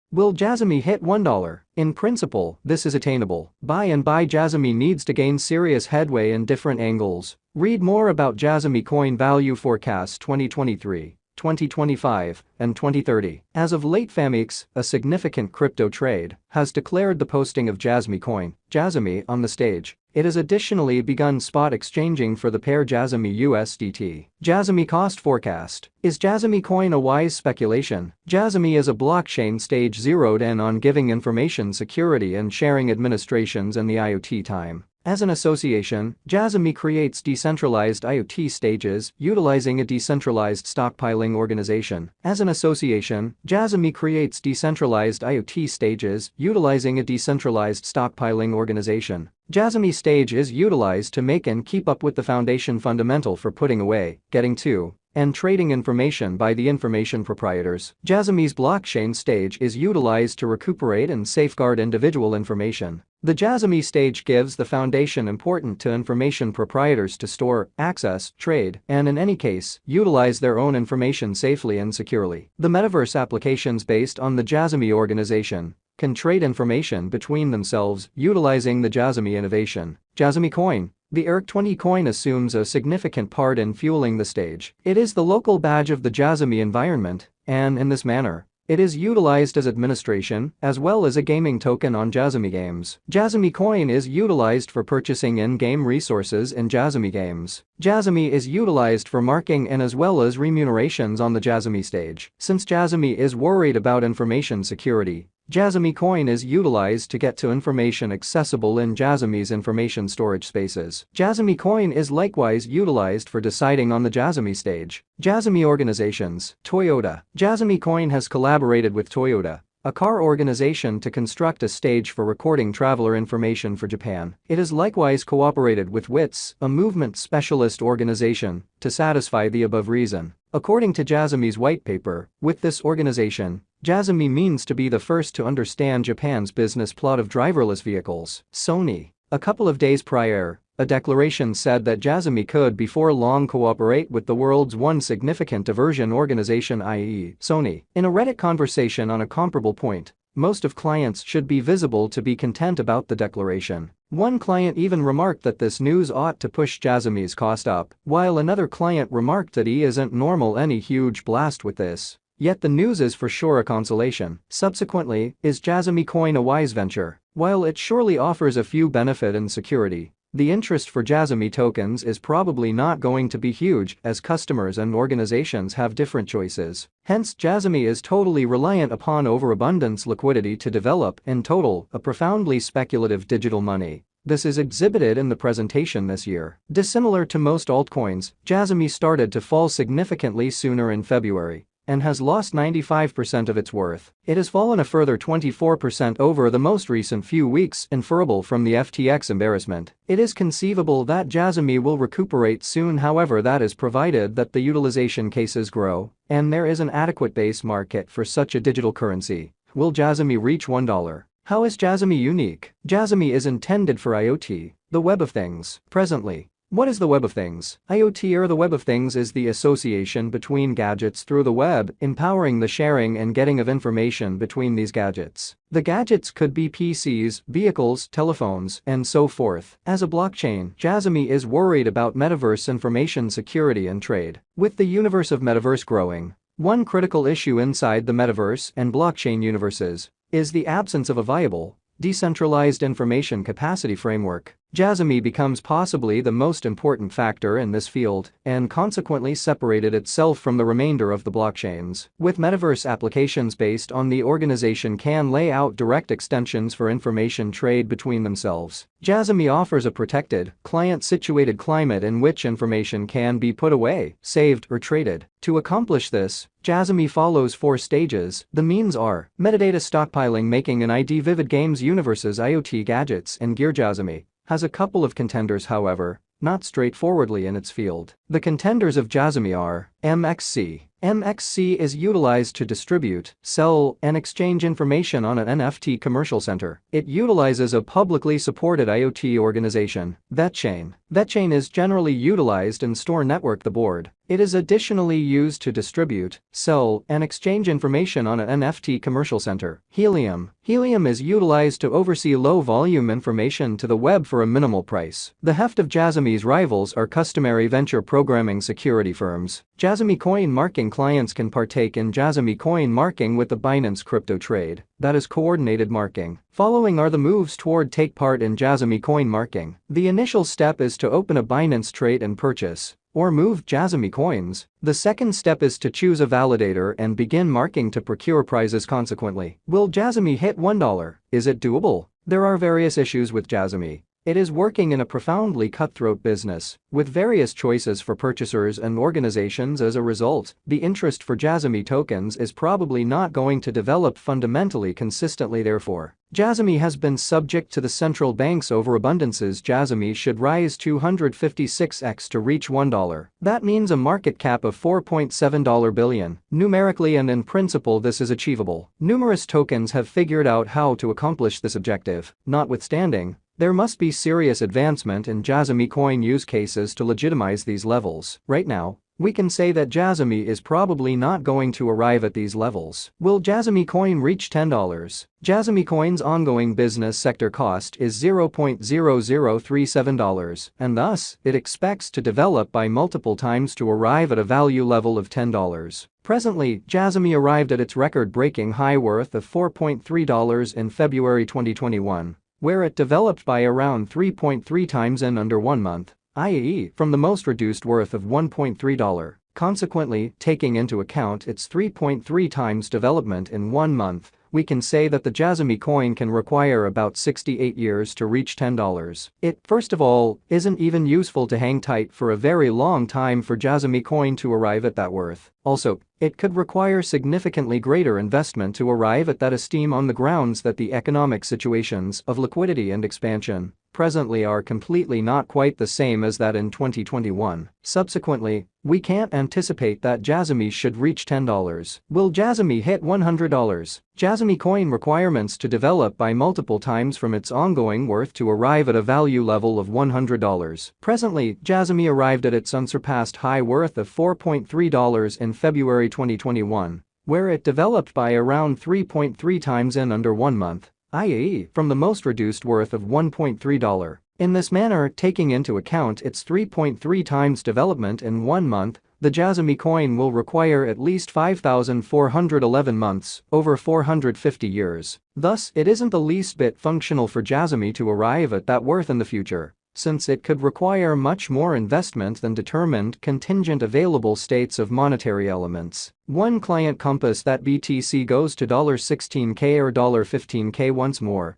Will Jasmy hit $1? In principle, this is attainable. Buy Jasmy needs to gain serious headway in different angles. Read more about Jasmy coin value forecasts 2023, 2025, and 2030. As of late, FAMEX, a significant crypto trade, has declared the posting of Jasmy coin, Jasmy, on the stage. It has additionally begun spot exchanging for the pair Jasmy USDT. Jasmy cost forecast. Is Jasmy coin a wise speculation? Jasmy is a blockchain stage zeroed in on giving information security and sharing administrations in the IoT time. As an association, Jasmy creates decentralized IoT stages utilizing a decentralized stockpiling organization. As an association, Jasmy creates decentralized IoT stages utilizing a decentralized stockpiling organization. Jasmy stage is utilized to make and keep up with the foundation fundamental for putting away, getting to, and trading information by the information proprietors. Jasmy's blockchain stage is utilized to recuperate and safeguard individual information. The Jasmy stage gives the foundation important to information proprietors to store, access, trade, and in any case, utilize their own information safely and securely. The metaverse applications based on the Jasmy organization can trade information between themselves utilizing the Jasmy innovation. Jasmy coin. The ERC20 coin assumes a significant part in fueling the stage. It is the local badge of the Jasmy environment, and in this manner, it is utilized as administration as well as a gaming token on Jasmy games. Jasmy coin is utilized for purchasing in-game resources in Jasmy games. Jasmy is utilized for marking and as well as remunerations on the Jasmy stage. Since Jasmy is worried about information security, Jasmy coin is utilized to get to information accessible in Jasmy's information storage spaces. Jasmy coin is likewise utilized for deciding on the Jasmy stage. Jasmy organizations. Toyota. Jasmy coin has collaborated with Toyota, a car organization, to construct a stage for recording traveler information for Japan. It has likewise cooperated with WITS, a movement specialist organization, to satisfy the above reason. According to Jasmy's white paper, with this organization, Jasmy means to be the first to understand Japan's business plot of driverless vehicles. Sony. A couple of days prior, a declaration said that Jasmy could before long cooperate with the world's one significant diversion organization, i.e., Sony. In a Reddit conversation on a comparable point, most of clients should be visible to be content about the declaration. One client even remarked that this news ought to push Jasmy's cost up, while another client remarked that he isn't normal any huge blast with this. Yet the news is for sure a consolation. Subsequently, is Jasmy coin a wise venture? While it surely offers a few benefit and security, the interest for Jasmy tokens is probably not going to be huge as customers and organizations have different choices. Hence, Jasmy is totally reliant upon overabundance liquidity to develop, in total, a profoundly speculative digital money. This is exhibited in the presentation this year. Dissimilar to most altcoins, Jasmy started to fall significantly sooner in February and has lost 95% of its worth. It has fallen a further 24% over the most recent few weeks, inferable from the FTX embarrassment. It is conceivable that Jasmy will recuperate soon, however, that is provided that the utilization cases grow and there is an adequate base market for such a digital currency. Will Jasmy reach $1? How is Jasmy unique? Jasmy is intended for IoT, the Web of Things. Presently, what is the Web of Things? IoT, or the Web of Things, is the association between gadgets through the web, empowering the sharing and getting of information between these gadgets. The gadgets could be PCs, vehicles, telephones, and so forth. As a blockchain, Jasmy is worried about metaverse information security and trade. With the universe of metaverse growing, one critical issue inside the metaverse and blockchain universes is the absence of a viable, decentralized information capacity framework. Jasmy becomes possibly the most important factor in this field and consequently separated itself from the remainder of the blockchains. With metaverse applications based on the organization can lay out direct extensions for information trade between themselves. Jasmy offers a protected, client-situated climate in which information can be put away, saved, or traded. To accomplish this, Jasmy follows 4 stages. The means are metadata stockpiling, making an ID vivid games universes, IoT gadgets, and gear. Jasmy has a couple of contenders, however, not straightforwardly in its field. The contenders of Jasmy are MXC is utilized to distribute, sell, and exchange information on an NFT commercial center. It utilizes a publicly supported IoT organization, VeChain. VeChain is generally utilized in store network the board. It is additionally used to distribute, sell, and exchange information on an NFT commercial center. Helium is utilized to oversee low-volume information to the web for a minimal price. The heft of Jasmy's rivals are customary venture programming security firms. Jasmy coin marking clients can partake in Jasmy coin marking with the Binance crypto trade, that is coordinated marking. Following are the moves toward take part in Jasmy coin marking. The initial step is to open a Binance trade and purchase or move Jasmy coins. The second step is to choose a validator and begin marking to procure prizes consequently. Will Jasmy hit $1? Is it doable? There are various issues with Jasmy. It is working in a profoundly cutthroat business, with various choices for purchasers and organizations. As a result, the interest for Jasmy tokens is probably not going to develop fundamentally consistently. Therefore, Jasmy has been subject to the central bank's overabundances. Jasmy should rise 256x to reach $1. That means a market cap of $4.7 billion. Numerically and in principle this is achievable. Numerous tokens have figured out how to accomplish this objective. Notwithstanding, there must be serious advancement in Jasmy coin use cases to legitimize these levels. Right now, we can say that Jasmy is probably not going to arrive at these levels. Will Jasmy coin reach $10? Jasmy coin's ongoing business sector cost is $0.0037, and thus, it expects to develop by multiple times to arrive at a value level of $10. Presently, Jasmy arrived at its record-breaking high worth of $4.3 in February 2021. Where it developed by around 3.3 times in under 1 month, i.e., from the most reduced worth of $1.3. Consequently, taking into account its 3.3 times development in 1 month, we can say that the Jasmy coin can require about 68 years to reach $10. It, first of all, isn't even useful to hang tight for a very long time for Jasmy coin to arrive at that worth. Also, it could require significantly greater investment to arrive at that esteem on the grounds that the economic situations of liquidity and expansion presently are completely not quite the same as that in 2021. Subsequently, we can't anticipate that Jasmy should reach $10. Will Jasmy hit $100? Jasmy coin requirements to develop by multiple times from its ongoing worth to arrive at a value level of $100. Presently, Jasmy arrived at its unsurpassed high worth of $4.3 in February 2021, where it developed by around 3.3 times in under 1 month, i.e., from the most reduced worth of $1.3. In this manner, taking into account its 3.3 times development in 1 month, the Jasmy coin will require at least 5,411 months, over 450 years. Thus, it isn't the least bit functional for Jasmy to arrive at that worth in the future, since it could require much more investment than determined contingent available states of monetary elements. One client compass that BTC goes to $16K or $15K once more.